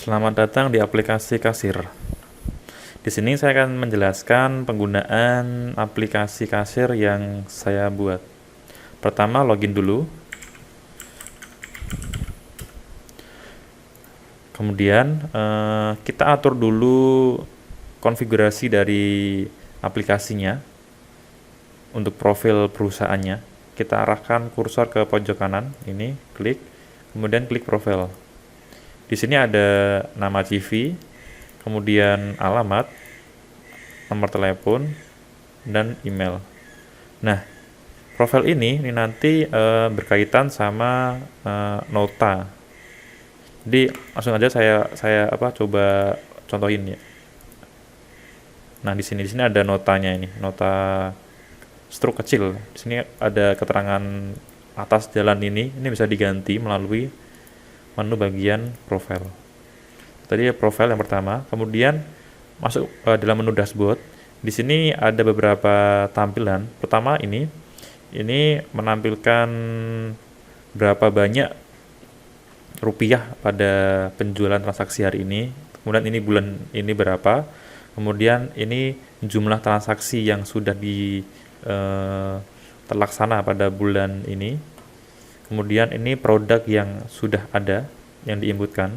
Selamat datang di aplikasi kasir. Di sini saya akan menjelaskan penggunaan aplikasi kasir yang saya buat. Pertama, login dulu. Kemudian kita atur dulu konfigurasi dari aplikasinya untuk profil perusahaannya. Kita arahkan kursor ke pojok kanan, ini klik, kemudian klik profil. Di sini ada nama CV, kemudian alamat, nomor telepon, dan email. Nah, profil ini nanti berkaitan sama nota. Jadi langsung aja saya coba contohin ya. Nah, di sini ada notanya ini, nota struk kecil. Di sini ada keterangan atas jalan ini bisa diganti melalui menu bagian profil. Tadi profil yang pertama, kemudian masuk dalam menu dashboard. Di sini ada beberapa tampilan. Pertama ini menampilkan berapa banyak rupiah pada penjualan transaksi hari ini. Kemudian ini bulan ini berapa. Kemudian ini jumlah transaksi yang sudah terlaksana pada bulan ini. Kemudian ini produk yang sudah ada yang diinputkan.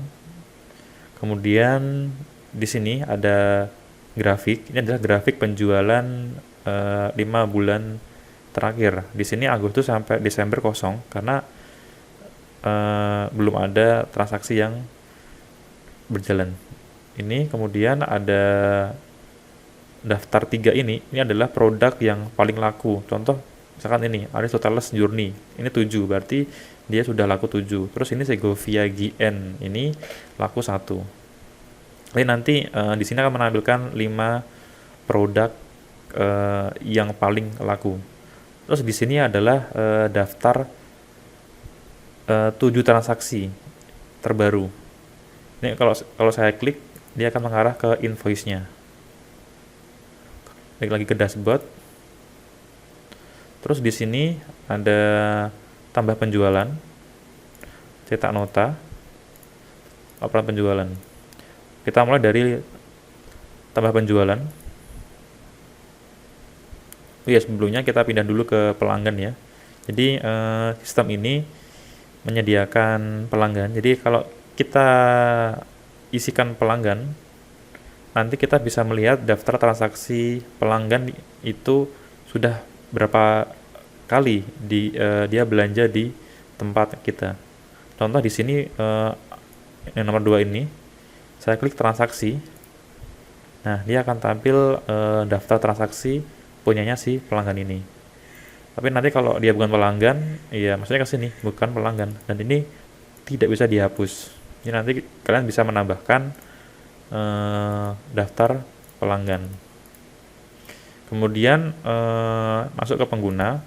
Kemudian di sini ada grafik. Ini adalah grafik penjualan 5 bulan terakhir. Di sini Agustus sampai Desember kosong karena belum ada transaksi yang berjalan. Ini kemudian ada daftar 3 ini adalah produk yang paling laku. Contoh misalkan ini Aristoteles Journey, ini 7, berarti dia sudah laku 7. Terus ini Segovia GN, ini laku 1. Jadi nanti di sini akan menampilkan 5 produk yang paling laku. Terus di sini adalah daftar 7 transaksi terbaru. Ini kalau saya klik, dia akan mengarah ke invoice-nya. Klik lagi ke dashboard. Terus di sini ada tambah penjualan, cetak nota, laporan penjualan. Kita mulai dari tambah penjualan. Sebelumnya kita pindah dulu ke pelanggan ya. Jadi sistem ini menyediakan pelanggan. Jadi kalau kita isikan pelanggan, nanti kita bisa melihat daftar transaksi pelanggan itu sudah berapa kali dia belanja di tempat kita. Contoh di sini yang nomor 2 ini, saya klik transaksi. Nah, dia akan tampil daftar transaksi punyanya si pelanggan ini. Tapi nanti kalau dia bukan pelanggan, ya maksudnya ke sini bukan pelanggan, dan ini tidak bisa dihapus. Jadi nanti kalian bisa menambahkan daftar pelanggan. Kemudian masuk ke pengguna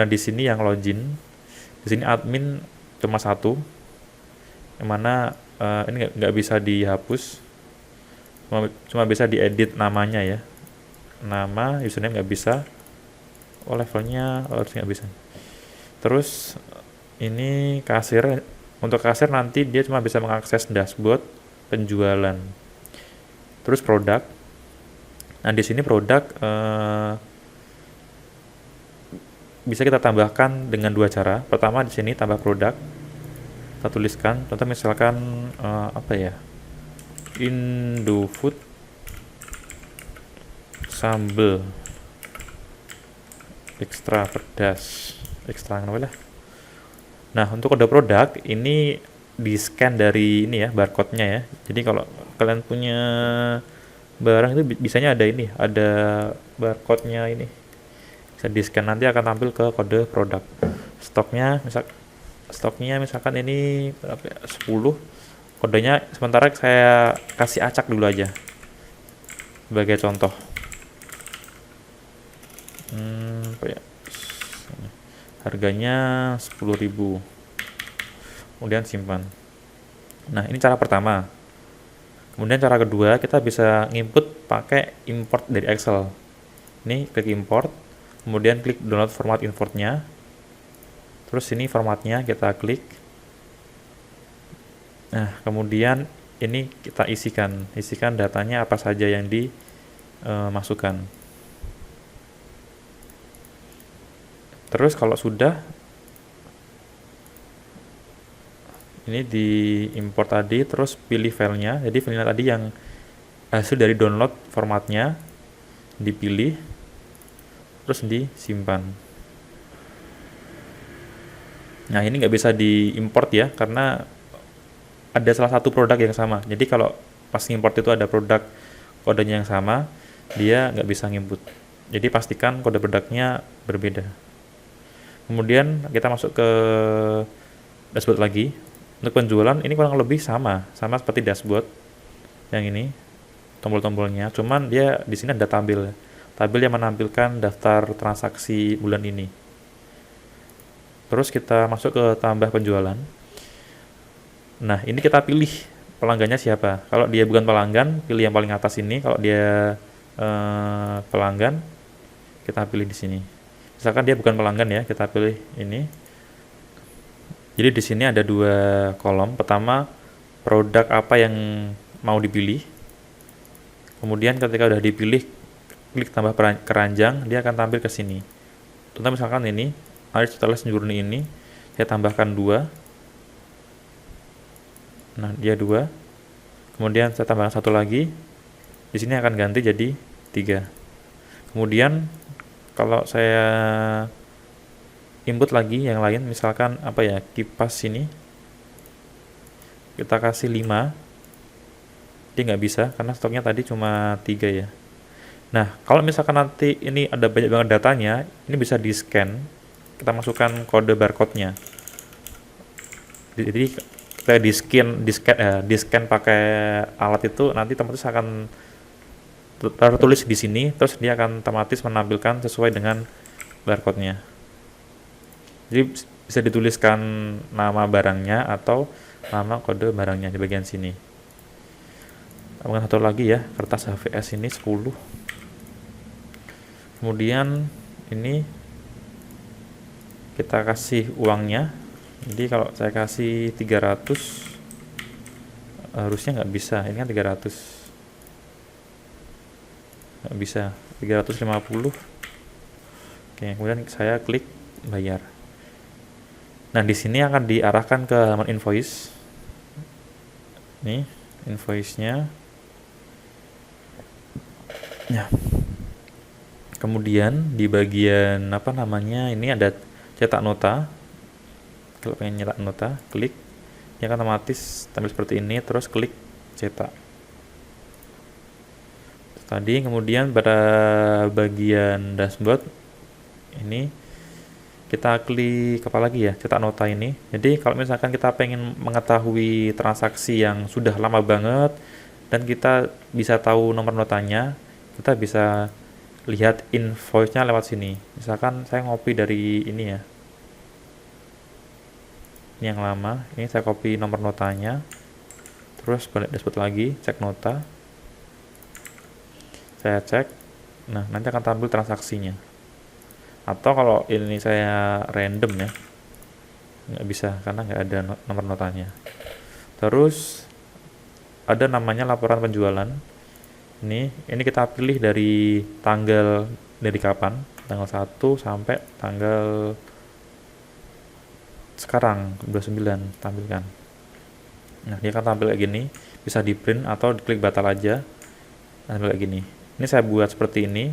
di sini yang login. Di sini admin cuma 1, yang mana ini nggak bisa dihapus, cuma bisa diedit namanya ya, nama username nggak bisa, levelnya harus nggak bisa. Terus ini kasir. Untuk kasir nanti dia cuma bisa mengakses dashboard penjualan. Terus produk. Nah, di sini produk bisa kita tambahkan dengan 2 cara. Pertama di sini tambah produk. Kita tuliskan, contoh misalkan Indofood sambal ekstra pedas, ekstra apa lah. Nah, untuk kode produk ini di scan dari ini ya, barcode-nya ya. Jadi kalau kalian punya barang itu bisanya ada barcode-nya ini. Bisa di scan, nanti akan tampil ke kode produk. Stoknya misalkan ini berapa ya? 10. Kodenya sementara saya kasih acak dulu aja sebagai contoh. Harganya 10.000. Kemudian simpan. Nah, ini cara pertama. Kemudian cara kedua, kita bisa nginput pakai import dari Excel. Ini klik import, kemudian klik download format importnya. Terus ini formatnya kita klik. Nah, kemudian ini kita isikan datanya apa saja yang dimasukkan. Terus kalau sudah, ini diimport tadi, terus pilih filenya. Jadi filenya tadi yang hasil dari download, formatnya dipilih, terus disimpan. Nah, ini nggak bisa diimport ya, karena ada salah satu produk yang sama. Jadi kalau pas ngimport itu ada produk kodenya yang sama, dia nggak bisa nginput. Jadi pastikan kode produknya berbeda. Kemudian kita masuk ke dashboard lagi. Untuk penjualan ini kurang lebih sama seperti dashboard yang ini, tombol-tombolnya. Cuman dia di sini ada tabel yang menampilkan daftar transaksi bulan ini. Terus kita masuk ke tambah penjualan. Nah, ini kita pilih pelanggannya siapa. Kalau dia bukan pelanggan, pilih yang paling atas ini. Kalau dia pelanggan, kita pilih di sini. Misalkan dia bukan pelanggan ya, kita pilih ini. Jadi di sini ada 2 kolom. Pertama, produk apa yang mau dipilih. Kemudian ketika udah dipilih, klik tambah keranjang, dia akan tampil ke sini. Contoh misalkan ini, Aris Tales Journey ini, saya tambahkan 2. Nah, dia 2. Kemudian saya tambahkan 1 lagi. Di sini akan ganti jadi 3. Kemudian kalau saya input lagi yang lain, misalkan apa ya, kipas ini, kita kasih 5. Dia nggak bisa karena stoknya tadi cuma 3 ya. Nah, kalau misalkan nanti ini ada banyak banget datanya, ini bisa di scan. Kita masukkan kode barcode-nya. Jadi kita di scan pakai alat itu, nanti otomatis akan tertulis di sini, terus dia akan otomatis menampilkan sesuai dengan barcode-nya. Jadi bisa dituliskan nama barangnya atau nama kode barangnya di bagian sini. Kemudian satu lagi ya, kertas HVS ini 10. Kemudian ini kita kasih uangnya. Jadi kalau saya kasih 300, harusnya nggak bisa. Ini kan 300, nggak bisa. 350. Oke, kemudian saya klik bayar. Nah, di sini akan diarahkan ke halaman invoice. Nih, invoice-nya. Ya. Kemudian di bagian apa namanya, ini ada cetak nota. Kalau pengen nyetak nota, klik, dia akan otomatis tampil seperti ini, terus klik cetak. Tadi kemudian pada bagian dashboard ini kita klik apa lagi ya, cetak nota ini. Jadi kalau misalkan kita pengen mengetahui transaksi yang sudah lama banget dan kita bisa tahu nomor notanya, kita bisa lihat invoice-nya lewat sini. Misalkan saya ngopi dari ini ya, ini yang lama, ini saya copy nomor notanya, terus balik dashboard lagi, cek nota, saya cek. Nah, nanti akan tampil transaksinya. Atau kalau ini saya random ya, nggak bisa karena nggak ada nomor notanya. Terus ada namanya laporan penjualan. Ini kita pilih dari tanggal, dari kapan, tanggal 1 sampai tanggal sekarang 29 tampilkan. Nah, dia akan tampil kayak gini, bisa di print atau diklik batal aja, tampil kayak gini. Ini saya buat seperti ini,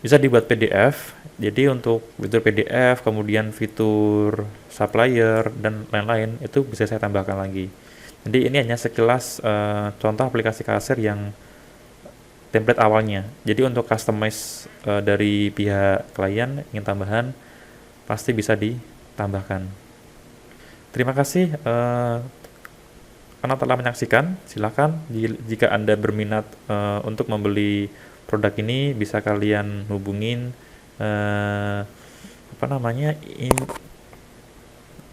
bisa dibuat PDF. Jadi untuk fitur PDF, kemudian fitur supplier dan lain-lain itu bisa saya tambahkan lagi. Jadi ini hanya sekilas contoh aplikasi kasir yang template awalnya. Jadi untuk customize dari pihak klien ingin tambahan, pasti bisa ditambahkan. Terima kasih karena telah menyaksikan. Silakan jika Anda berminat untuk membeli produk ini, bisa kalian hubungin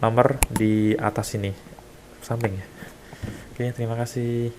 nomor di atas ini, samping ya. Oke, terima kasih.